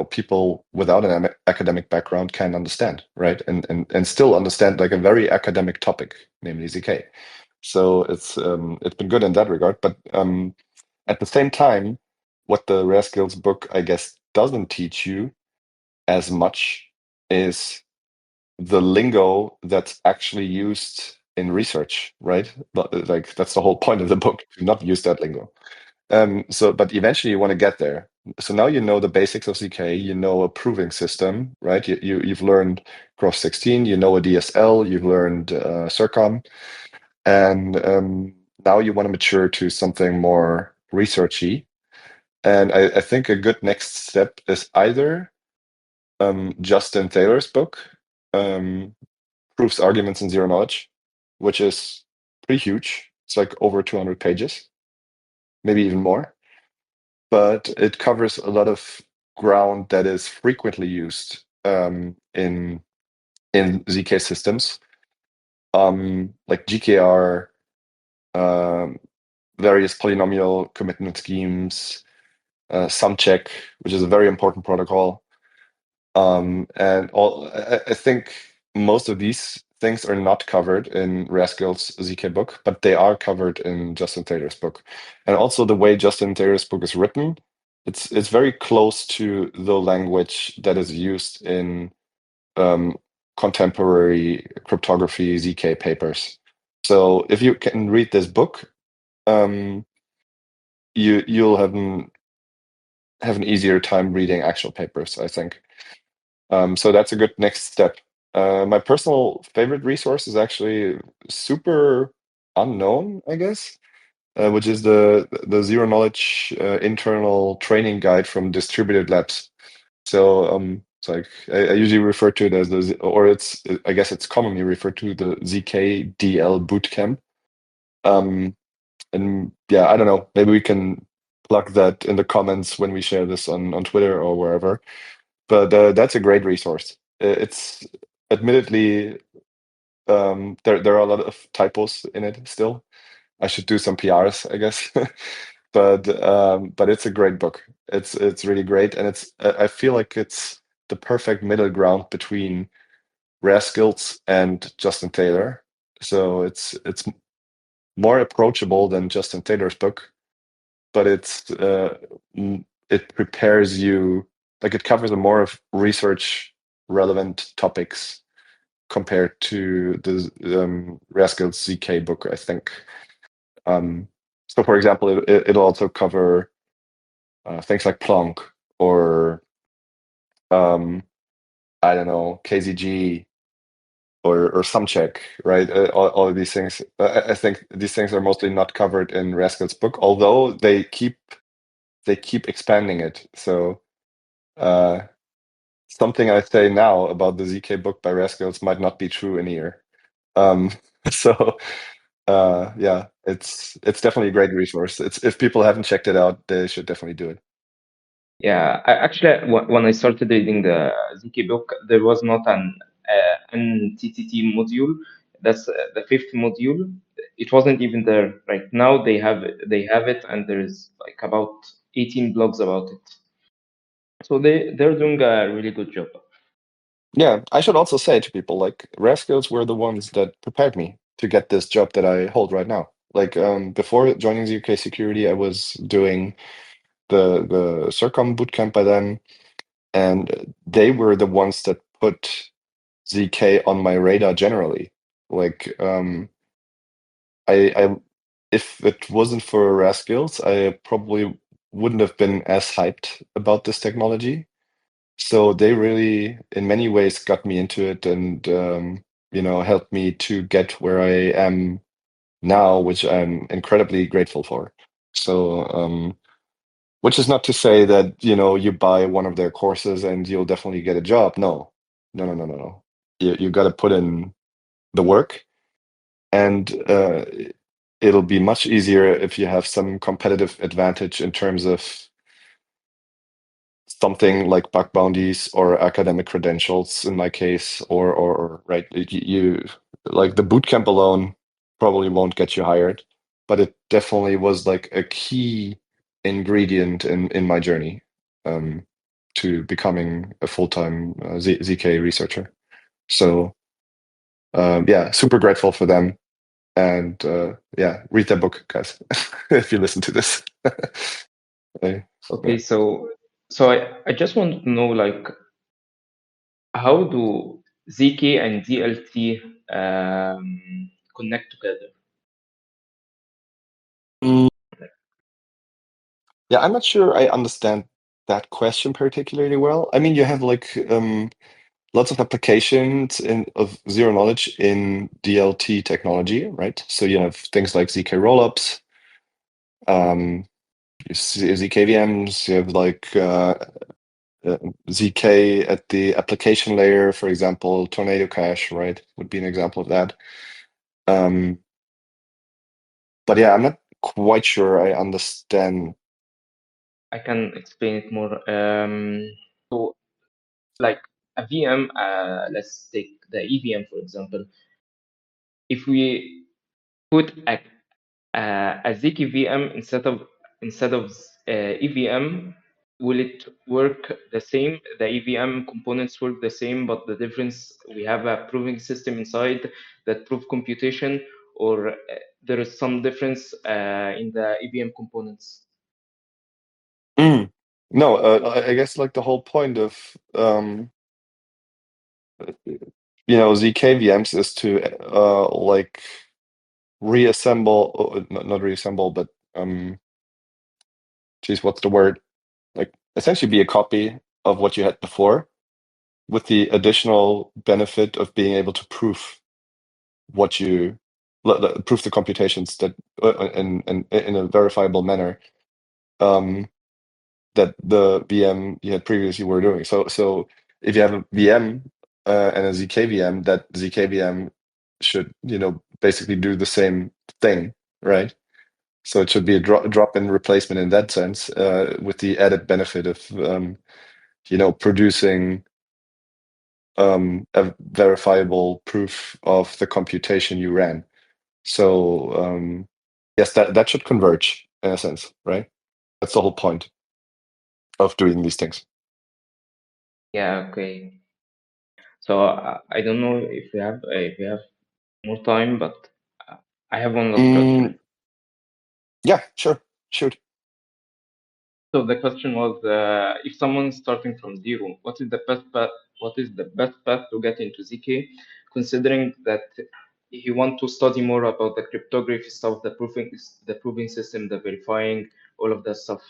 C: people without an academic background can understand, right? And still understand like a very academic topic, namely ZK. So it's been good in that regard. But at the same time, what the Rare Skills book, I guess, doesn't teach you as much is the lingo that's actually used in research, right? Like that's the whole point of the book, to not use that lingo. But eventually you want to get there. So now you know the basics of ZK, you know a proving system, right? You've learned Gross 16, you know a DSL, you've learned CIRCOM, and now you want to mature to something more researchy. And I think a good next step is either Justin Taylor's book, Proofs, Arguments, and Zero Knowledge, which is pretty huge. It's like over 200 pages, maybe even more. But it covers a lot of ground that is frequently used in ZK systems, like GKR, various polynomial commitment schemes, SumCheck, which is a very important protocol. And I think most of these things are not covered in Raskill's ZK book, but they are covered in Justin Taylor's book. And also the way Justin Taylor's book is written, it's very close to the language that is used in contemporary cryptography ZK papers. So if you can read this book, you'll have an easier time reading actual papers, I think. So that's a good next step. My personal favorite resource is actually super unknown, I guess, which is the Zero Knowledge internal training guide from Distributed Labs. So it's like I usually refer to it as I guess it's commonly referred to the zkDL bootcamp. And yeah, I don't know. Maybe we can plug that in the comments when we share this on Twitter or wherever. But that's a great resource. It's admittedly there are a lot of typos in it still. I should do some PRs, I guess. But it's a great book. It's really great, and I feel like it's the perfect middle ground between Rare Skills and Justin Taylor. So it's more approachable than Justin Taylor's book, but it prepares you, like it covers a more of research relevant topics compared to the Raskill's ZK book, I think. So for example, it'll also cover things like Plonk or I don't know, KZG or SumCheck, right? All of these things. I think these things are mostly not covered in Raskill's book, although they keep expanding it. So something I say now about the ZK book by Raskills might not be true in a year. So yeah, it's definitely a great resource. If people haven't checked it out, they should definitely do it.
B: Yeah, actually, when I started reading the ZK book, there was not an NTTT module. That's the fifth module. It wasn't even there. Right now, they have it, and there is like about 18 blogs about it. So they're doing a really good job.
C: Yeah, I should also say to people, like Raskills were the ones that prepared me to get this job that I hold right now. Like before joining zkSecurity, I was doing the CIRCOM bootcamp by then, and they were the ones that put ZK on my radar generally. Like I if it wasn't for Raskills, I probably wouldn't have been as hyped about this technology. So they really, in many ways, got me into it and helped me to get where I am now, which I'm incredibly grateful for. So, which is not to say that, you buy one of their courses and you'll definitely get a job. No, no, no, no, no, no. You got to put in the work, and it'll be much easier if you have some competitive advantage in terms of something like bug bounties or academic credentials in my case, or right, you like the bootcamp alone probably won't get you hired, but it definitely was like a key ingredient in my journey to becoming a full-time ZK researcher. So yeah, super grateful for them. And yeah, read their book, guys, if you listen to this. Uh,
B: Okay, so I just want to know, like, how do ZK and DLT connect together?
C: mm, yeah, I'm not sure I understand that question particularly well. I mean, you have like lots of applications of zero knowledge in DLT technology, right? So you have things like ZK rollups, um, ZK VMs, you have like ZK at the application layer, for example, Tornado Cache, right? Would be an example of that. But yeah, I'm not quite sure I understand.
B: I can explain it more. So, like a VM, let's take the EVM for example. If we put a ZK VM instead of EVM, will it work the same? The EVM components work the same, but the difference, we have a proving system inside that prove computation, or there is some difference in the EVM components.
C: Mm. No, I guess like the whole point of ZK VMs is to like reassemble, not reassemble, but geez, what's the word? Like essentially be a copy of what you had before, with the additional benefit of being able to prove what you prove the computations that in a verifiable manner that the VM you had previously were doing. So if you have a VM and a ZK VM, that ZK VM should basically do the same thing, right? So it should be a drop-in replacement in that sense, with the added benefit of producing a verifiable proof of the computation you ran. So yes, that should converge in a sense, right? That's the whole point of doing these things.
B: Yeah, okay. So I don't know if we have more time, but I have one last question.
C: Yeah, sure. Shoot.
B: So the question was, if someone's starting from zero, what is the best path? What is the best path to get into ZK, considering that he want to study more about the cryptography stuff, the proving system, the verifying, all of that stuff?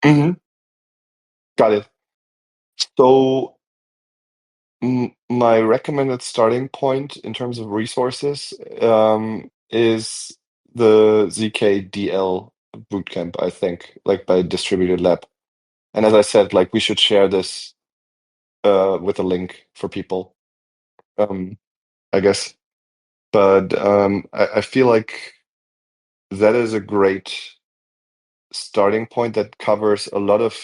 C: Mhm. Got it. So my recommended starting point in terms of resources is the zkDL bootcamp, I think, like by Distributed Lab. And as I said, like we should share this with a link for people, I guess. But I feel like that is a great starting point that covers a lot of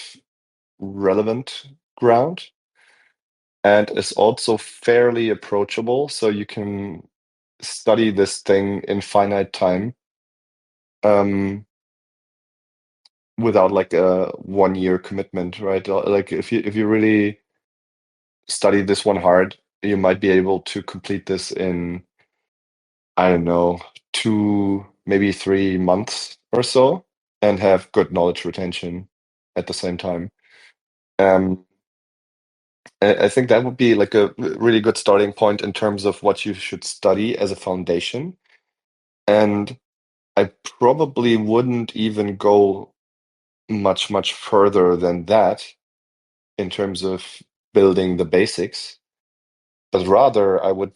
C: relevant ground and is also fairly approachable. So you can study this thing in finite time without like a 1 year commitment, right? Like if you really study this one hard, you might be able to complete this in, I don't know, 2, maybe 3 months or so, and have good knowledge retention at the same time. I think that would be like a really good starting point in terms of what you should study as a foundation. And I probably wouldn't even go much further than that in terms of building the basics, but rather I would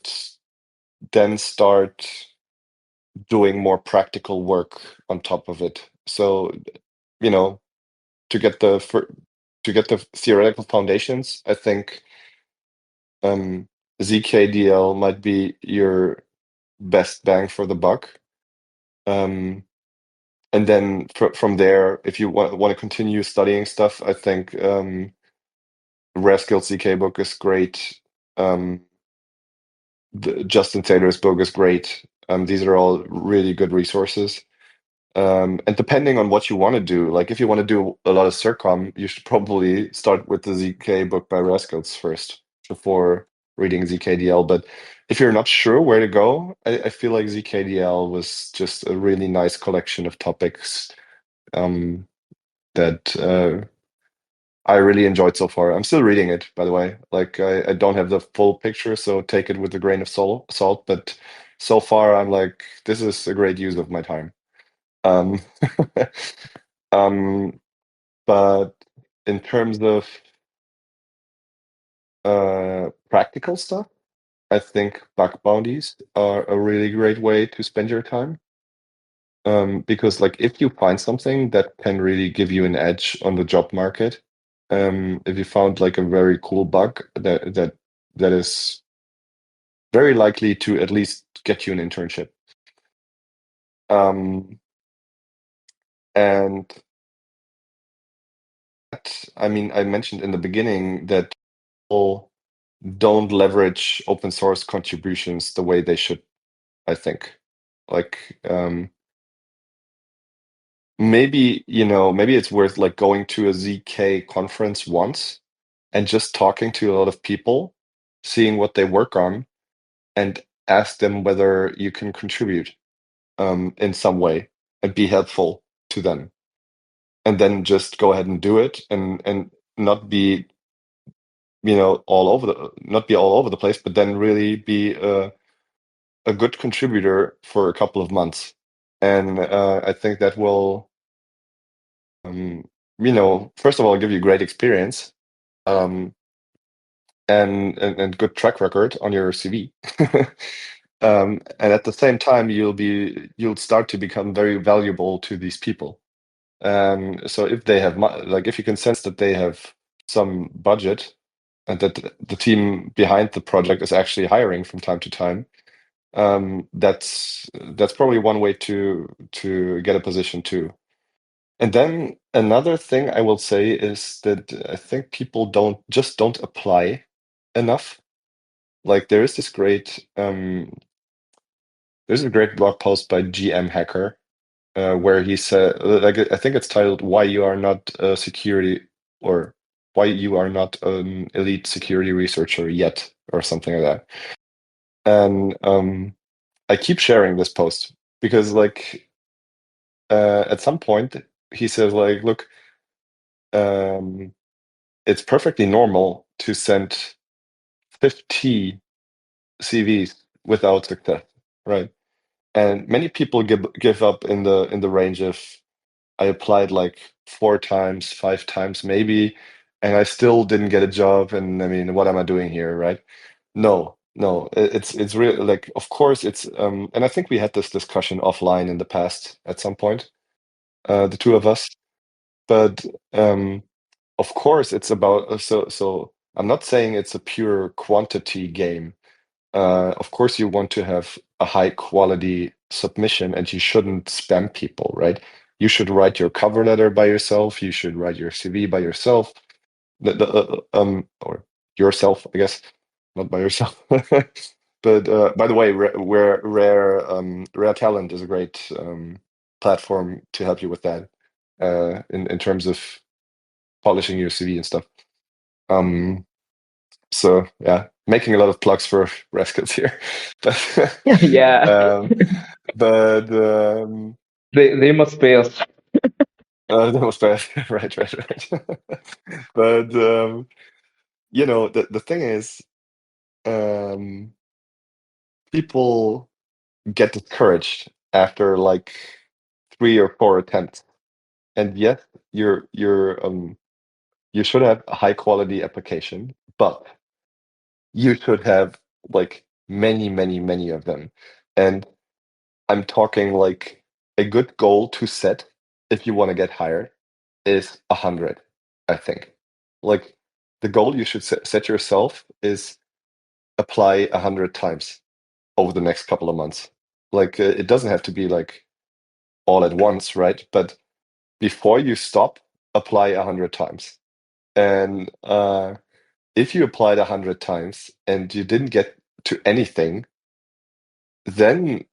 C: then start doing more practical work on top of it. So, you know, to get the theoretical foundations, I think zkDL might be your best bang for the buck. And then from there, if you want to continue studying stuff, I think Raskill's ZK book is great. Justin Taylor's book is great. These are all really good resources. And depending on what you want to do, like if you want to do a lot of CirCom, you should probably start with the ZK book by Raskills first before reading zkDL. But if you're not sure where to go, I feel like zkDL was just a really nice collection of topics that I really enjoyed so far. I'm still reading it, by the way. Like I don't have the full picture, so take it with a grain of salt. But so far, I'm like, this is a great use of my time. Um, um, but in terms of practical stuff, I think bug bounties are a really great way to spend your time. Because like if you find something that can really give you an edge on the job market, if you found like a very cool bug that is very likely to at least get you an internship. And I mean, I mentioned in the beginning that people don't leverage open source contributions the way they should, I think. Like maybe, maybe it's worth like going to a ZK conference once and just talking to a lot of people, seeing what they work on, and ask them whether you can contribute in some way and be helpful to them. And then just go ahead and do it and not be, not be all over the place, but then really be a good contributor for a couple of months. And I think that will, first of all, give you great experience. And good track record on your CV. And at the same time, you'll start to become very valuable to these people. So if they have like if you can sense that they have some budget and that the team behind the project is actually hiring from time to time, that's probably one way to get a position too. And then another thing I will say is that I think people don't apply enough. Like there's a great blog post by GM Hacker where he said, like I think it's titled "Why You Are Not a Security" or "Why You Are Not an Elite Security Researcher Yet" or something like that. And I keep sharing this post because like at some point he says like, look, it's perfectly normal to send 50 CVs without success, right? And many people give up in the range of I applied like 4 times, 5 times maybe, and I still didn't get a job. And I mean, what am I doing here, right? No, it's real. Like, of course, it's and I think we had this discussion offline in the past at some point, the two of us. But of course, it's about so. I'm not saying it's a pure quantity game. Of course, you want to have a high quality submission and you shouldn't spam people, right? You should write your cover letter by yourself. You should write your CV by yourself, or yourself, I guess, not by yourself. But by the way, Rare Talent is a great platform to help you with that in terms of polishing your CV and stuff. So yeah, making a lot of plugs for Rascals here, but
B: Yeah,
C: um, but
B: they must pay us.
C: that was bad. Right. But the thing is, um, people get discouraged after like 3 or 4 attempts. And yes, you should have a high quality application, but you should have like many, many, many of them. And I'm talking like a good goal to set if you want to get hired is 100, I think. Like the goal you should set yourself is apply 100 times over the next couple of months. Like it doesn't have to be like all at once, right? But before you stop, apply 100 times. And if you applied 100 times and you didn't get to anything, then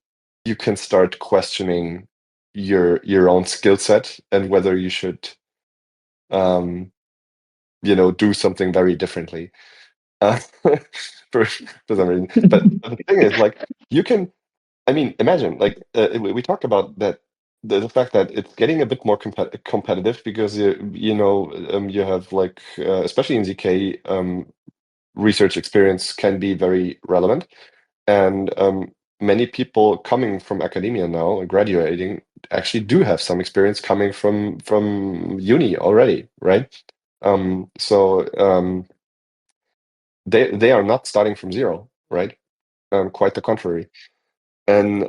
C: you can start questioning your own skill set and whether you should do something very differently uh, for some reason. But the thing is, like, you can, I mean, imagine, like, we talked about that the fact that it's getting a bit more competitive because you have like especially in ZK research experience can be very relevant. And many people coming from academia now, graduating, actually do have some experience coming from uni already, right? So they are not starting from zero, right? Quite the contrary. And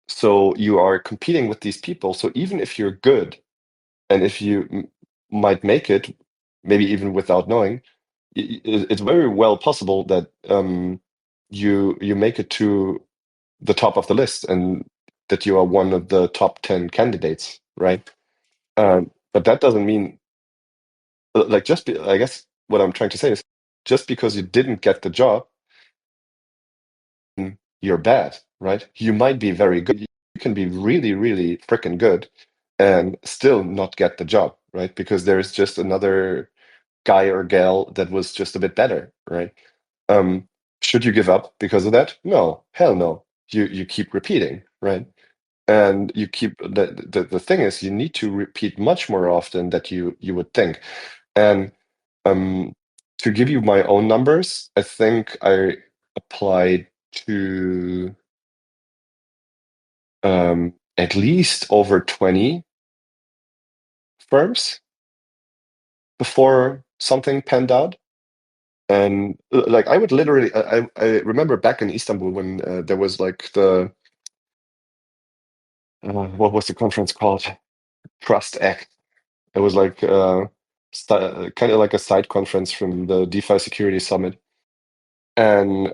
C: so you are competing with these people. So even if you're good, and if you might make it, maybe even without knowing, it's very well possible that you make it to the top of the list and that you are one of the top 10 candidates, right? But that doesn't mean like I guess what I'm trying to say is just because you didn't get the job, you're bad, right? You might be very good. You can be really, really freaking good and still not get the job, right? Because there's just another guy or gal that was just a bit better, right? Um, should you give up because of that? No, hell no. You keep repeating, right? And you keep the thing is you need to repeat much more often that you would think. And to give you my own numbers, I think I applied to at least over 20 firms before something panned out. And like I would literally, I remember back in Istanbul when there was like the what was the conference called? Trust Act. It was like kind of like a side conference from the DeFi Security Summit, and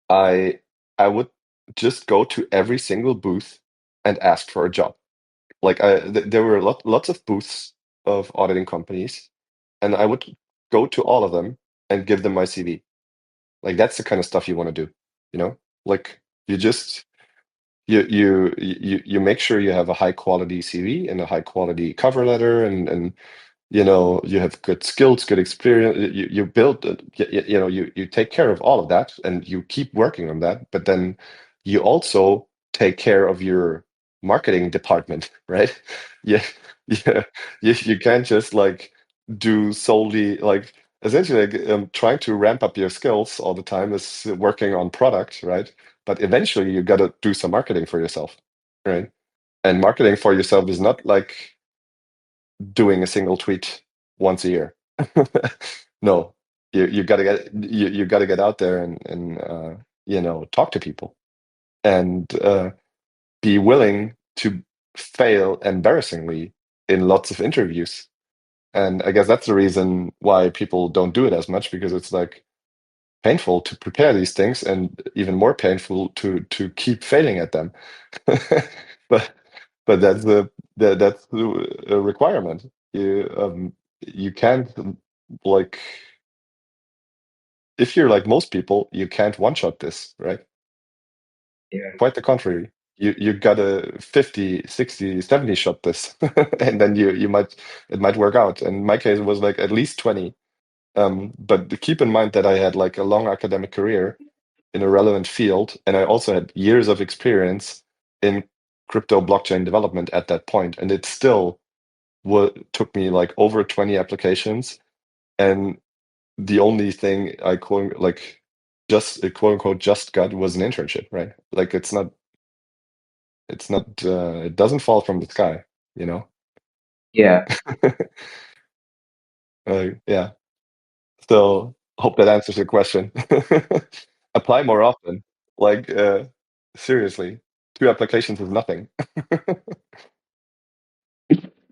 C: I I would just go to every single booth and ask for a job. Like there were lots of booths of auditing companies, and I would go to all of them and give them my CV. Like that's the kind of stuff you want to do, you know? Like you just you make sure you have a high quality CV and a high quality cover letter, and you have good skills, good experience. You build you take care of all of that and you keep working on that, but then you also take care of your marketing department, right? Yeah, yeah. You can't just like do solely like essentially like, trying to ramp up your skills all the time is working on product, right? But eventually you got to do some marketing for yourself, right? And marketing for yourself is not like doing a single tweet once a year. No, you got to you got to get out there and talk to people and be willing to fail embarrassingly in lots of interviews. And I guess that's the reason why people don't do it as much because it's like painful to prepare these things and even more painful to keep failing at them. but but that's a requirement. You can't like if you're like most people, you can't one shot this, right?
B: Yeah.
C: Quite the contrary. You gotta 50, 60, 70 shot this, and then it might work out. And in my case, it was like at least 20. But keep in mind that I had like a long academic career in a relevant field, and I also had years of experience in crypto blockchain development at that point, and it still took me like over 20 applications, and the only thing I quote unquote just got was an internship, right? Like it's not It's not. It doesn't fall from the sky. You know.
B: Yeah.
C: Yeah. So hope that answers your question. Apply more often. Like seriously, 2 applications is nothing.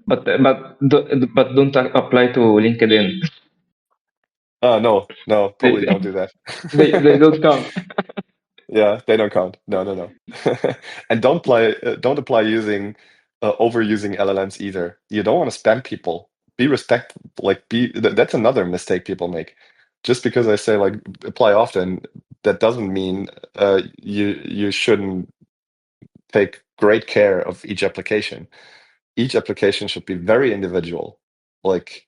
B: But don't apply to LinkedIn.
C: No,
B: They
C: totally don't do that.
B: they don't count.
C: Yeah, they don't count. No. And don't apply using overusing LLMs either. You don't want to spam people. Be respectful. Like that's another mistake people make. Just because I say like apply often, that doesn't mean you shouldn't take great care of each application. Each application should be very individual. Like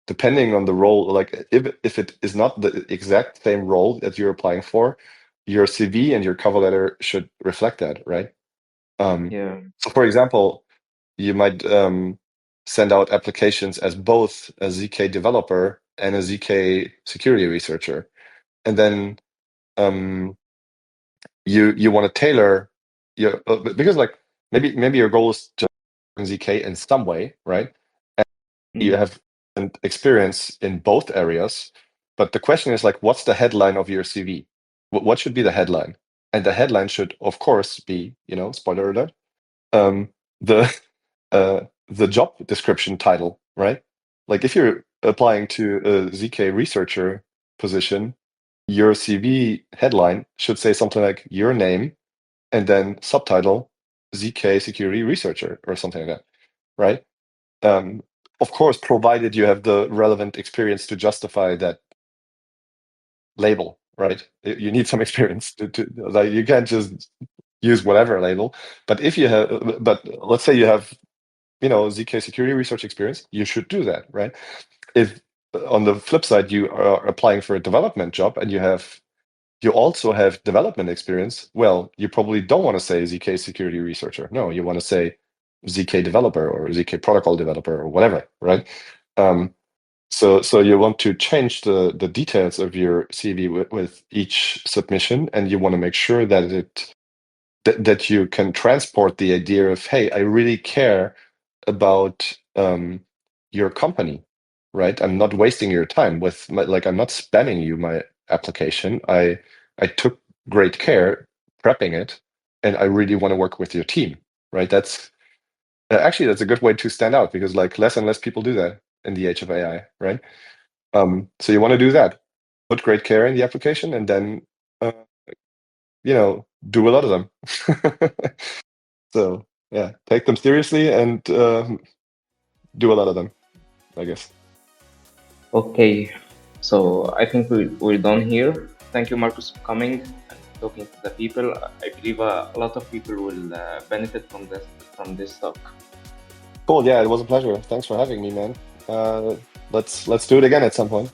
C: depending on the role, like if it is not the exact same role that you're applying for, your CV and your cover letter should reflect that, right?
B: Yeah.
C: So for example, you might send out applications as both a ZK developer and a ZK security researcher. And then you want to tailor your because like maybe your goal is to ZK in some way, right? You have an experience in both areas, but the question is like, what's the headline of your CV? What should be the headline? And the headline should, of course, be, spoiler alert, um, the the job description title, right? Like if you're applying to a ZK researcher position, your CV headline should say something like your name and then subtitle ZK security researcher or something like that, right? Of course, provided you have the relevant experience to justify that label, right? You need some experience to like you can't just use whatever label. But if you have, but let's say you have, ZK security research experience, you should do that, right? If on the flip side you are applying for a development job and you also have development experience, well, you probably don't want to say ZK security researcher. No, you want to say ZK developer or ZK protocol developer or whatever, right? So you want to change the details of your CV with each submission, and you want to make sure that you can transport the idea of, hey, I really care about your company, right? I'm not wasting your time with like I'm not spamming you my application. I took great care prepping it, and I really want to work with your team, right? That's a good way to stand out because like less and less people do that in the age of AI, right? So you want to do that, put great care in the application, and then do a lot of them. So yeah, take them seriously and do a lot of them, I guess.
B: Okay, so I think we're done here. Thank you, Marcus, for coming and talking to the people. I believe a lot of people will benefit from this talk.
C: Cool. Yeah, it was a pleasure. Thanks for having me, man. Let's do it again at some point.